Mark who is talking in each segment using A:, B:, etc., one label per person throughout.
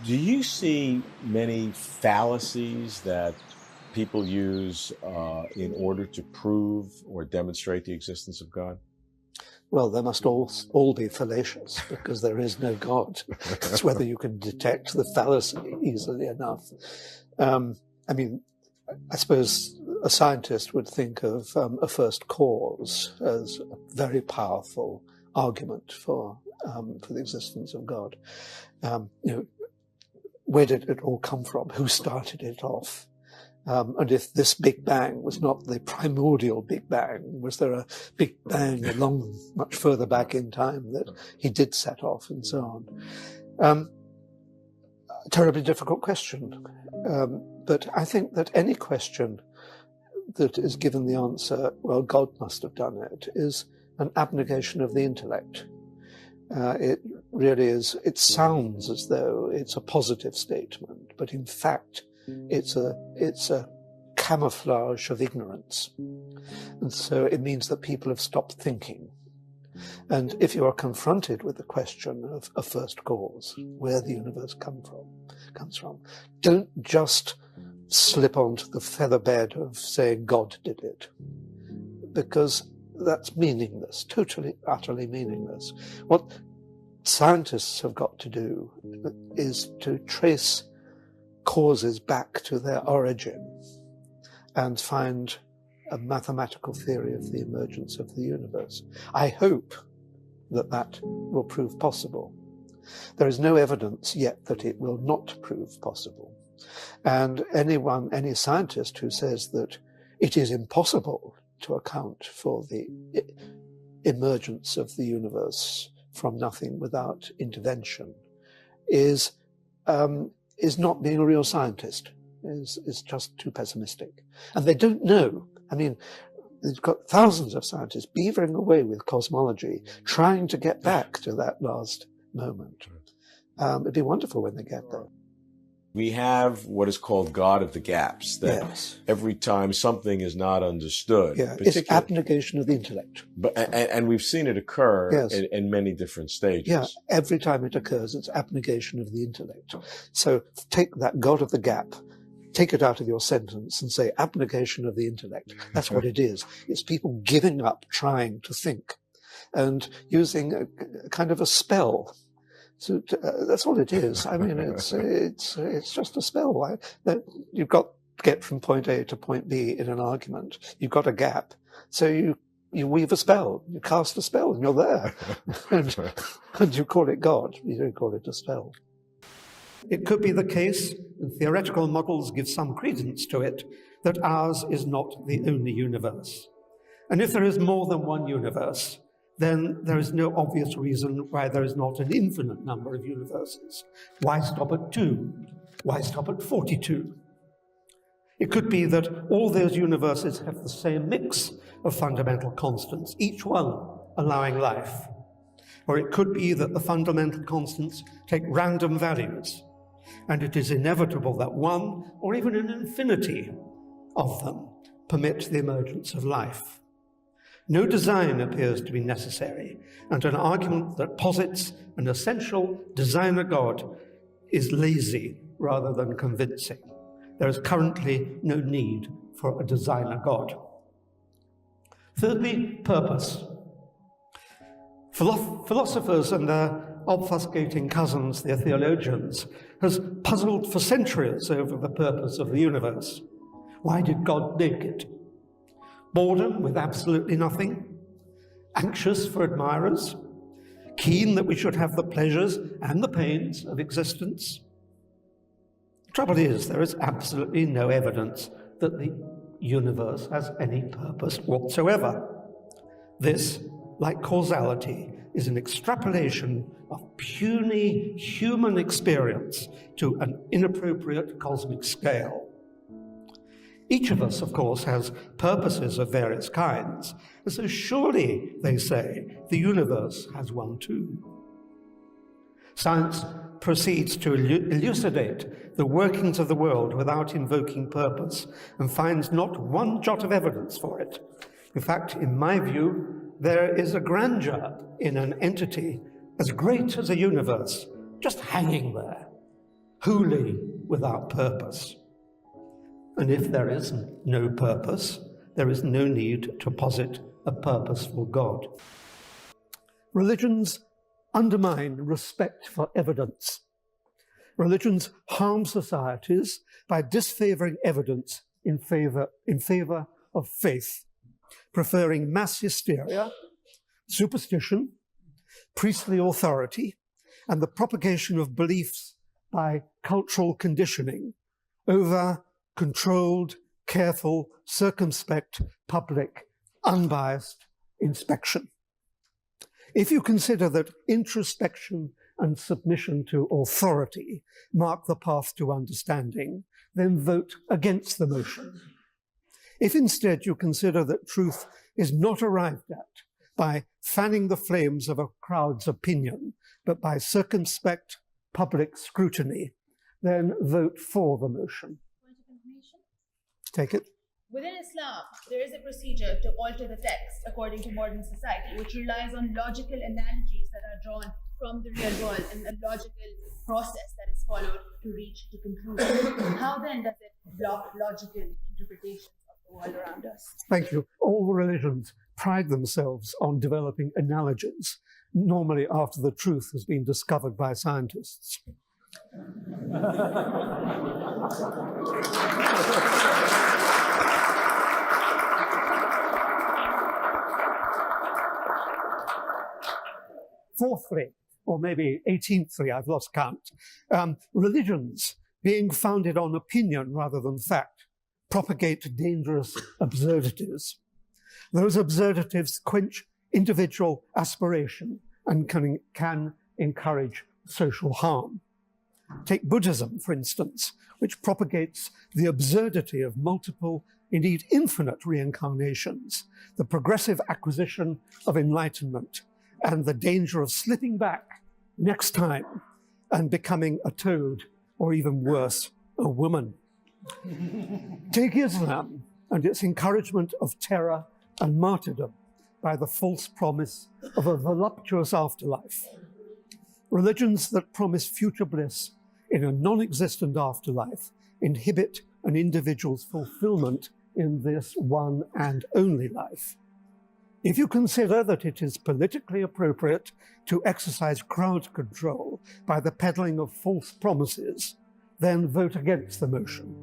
A: Do you see many fallacies that people use in order to prove or demonstrate the existence of God?
B: Well, they must all be fallacious because there is no God. It's whether you can detect the fallacy easily enough. I mean, I suppose a scientist would think of a first cause as a very powerful argument for the existence of God. Where did it all come from? Who started it off? And if this Big Bang was not the primordial Big Bang, was there a Big Bang much further back in time that he did set off, and so on? Terribly difficult question. But I think that any question that is given the answer, well, God must have done it, is an abnegation of the intellect. It really is, it sounds as though it's a positive statement, but in fact, it's a camouflage of ignorance. And so it means that people have stopped thinking. And if you are confronted with the question of a first cause, where the universe comes from, don't just slip onto the feather bed of saying God did it, because that's meaningless, totally, utterly meaningless. What scientists have got to do is to trace causes back to their origin and find a mathematical theory of the emergence of the universe. I hope that that will prove possible. There is no evidence yet that it will not prove possible. And any scientist who says that it is impossible to account for the emergence of the universe from nothing without intervention is not being a real scientist, is just too pessimistic. And they don't know. I mean, they've got thousands of scientists beavering away with cosmology, trying to get back to that last moment. It'd be wonderful when they get there.
A: We have what is called God of the gaps, that
B: Yes.
A: every time something is not understood.
B: Yeah, it's abnegation of the intellect.
A: But, and we've seen it occur
B: Yes.
A: in many different stages.
B: Yeah, every time it occurs, it's abnegation of the intellect. So take that God of the gap, take it out of your sentence and say abnegation of the intellect. That's what it is. It's people giving up trying to think and using a kind of a spell. So that's all it is. I mean, it's just a spell. You've got to get from point A to point B in an argument. You've got a gap. So you weave a spell, you cast a spell, and you're there. and you call it God. You don't call it a spell. It could be the case, and theoretical models give some credence to it, that ours is not the only universe. And if there is more than one universe, then there is no obvious reason why there is not an infinite number of universes. Why stop at 2? Why stop at 42? It could be that all those universes have the same mix of fundamental constants, each one allowing life. Or it could be that the fundamental constants take random values, and it is inevitable that one, or even an infinity of them, permit the emergence of life. No design appears to be necessary, and an argument that posits an essential designer God is lazy rather than convincing. There is currently no need for a designer God. Thirdly, purpose. Philosophers and their obfuscating cousins, the theologians, has puzzled for centuries over the purpose of the universe. Why did God make it? Boredom with absolutely nothing? Anxious for admirers? Keen that we should have the pleasures and the pains of existence? The trouble is, there is absolutely no evidence that the universe has any purpose whatsoever. This, like causality, is an extrapolation of puny human experience to an inappropriate cosmic scale. Each of us, of course, has purposes of various kinds, and so surely, they say, the universe has one too. Science proceeds to elucidate the workings of the world without invoking purpose, and finds not one jot of evidence for it. In fact, in my view, there is a grandeur in an entity as great as a universe, just hanging there, wholly without purpose. And if there is no purpose, there is no need to posit a purposeful God. Religions undermine respect for evidence. Religions harm societies by disfavoring evidence in favor of faith, preferring mass hysteria, superstition, priestly authority, and the propagation of beliefs by cultural conditioning over controlled, careful, circumspect, public, unbiased inspection. If you consider that introspection and submission to authority mark the path to understanding, then vote against the motion. If instead you consider that truth is not arrived at by fanning the flames of a crowd's opinion, but by circumspect public scrutiny, then vote for the motion.
C: Point of information?
B: Take it.
C: Within Islam, there is a procedure to alter the text according to modern society, which relies on logical analogies that are drawn from the real world and a logical process that is followed to reach the conclusion. How then does it block logical interpretations of the world around us?
B: Thank you. All religions pride themselves on developing analogies, normally after the truth has been discovered by scientists. Fourthly, or maybe 18thly, I've lost count, religions, being founded on opinion rather than fact, propagate dangerous absurdities. Those absurdities quench individual aspiration and can encourage social harm. Take Buddhism, for instance, which propagates the absurdity of multiple, indeed infinite reincarnations, the progressive acquisition of enlightenment, and the danger of slipping back next time and becoming a toad, or even worse, a woman. Take Islam and its encouragement of terror and martyrdom by the false promise of a voluptuous afterlife. Religions that promise future bliss in a non-existent afterlife inhibit an individual's fulfillment in this one and only life. If you consider that it is politically appropriate to exercise crowd control by the peddling of false promises, then vote against the motion.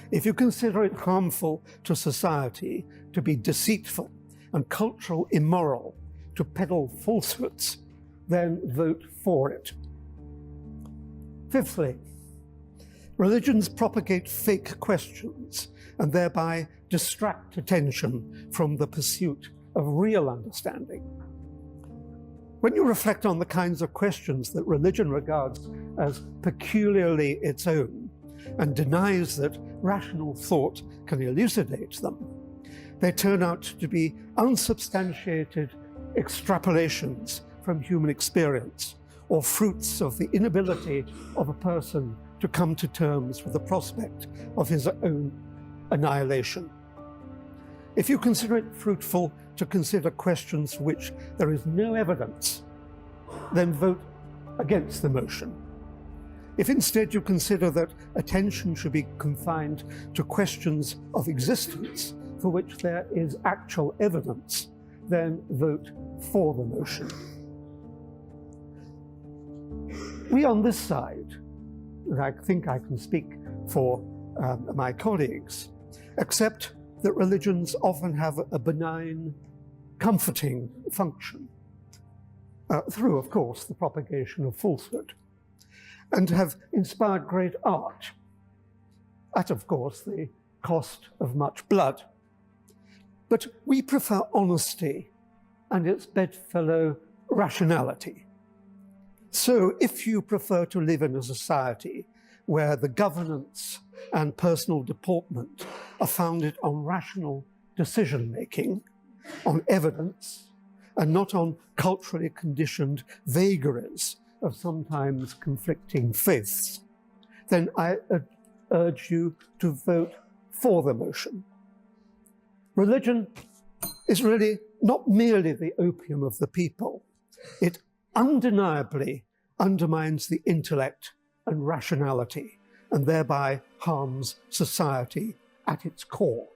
B: If you consider it harmful to society to be deceitful and cultural immoral to peddle falsehoods, then vote for it. Fifthly, religions propagate fake questions and thereby distract attention from the pursuit of real understanding. When you reflect on the kinds of questions that religion regards as peculiarly its own and denies that rational thought can elucidate them, they turn out to be unsubstantiated extrapolations from human experience or fruits of the inability of a person to come to terms with the prospect of his own annihilation. If you consider it fruitful to consider questions for which there is no evidence, then vote against the motion. If instead you consider that attention should be confined to questions of existence for which there is actual evidence, then vote for the motion. We on this side, and I think I can speak for my colleagues, accept that religions often have a benign, comforting function, through, of course, the propagation of falsehood, and have inspired great art, at, of course, the cost of much blood. But we prefer honesty and its bedfellow rationality. So if you prefer to live in a society where the governance and personal deportment are founded on rational decision-making, on evidence, and not on culturally conditioned vagaries of sometimes conflicting faiths, then I urge you to vote for the motion. Religion is really not merely the opium of the people. It undeniably undermines the intellect and rationality, and thereby harms society at its core.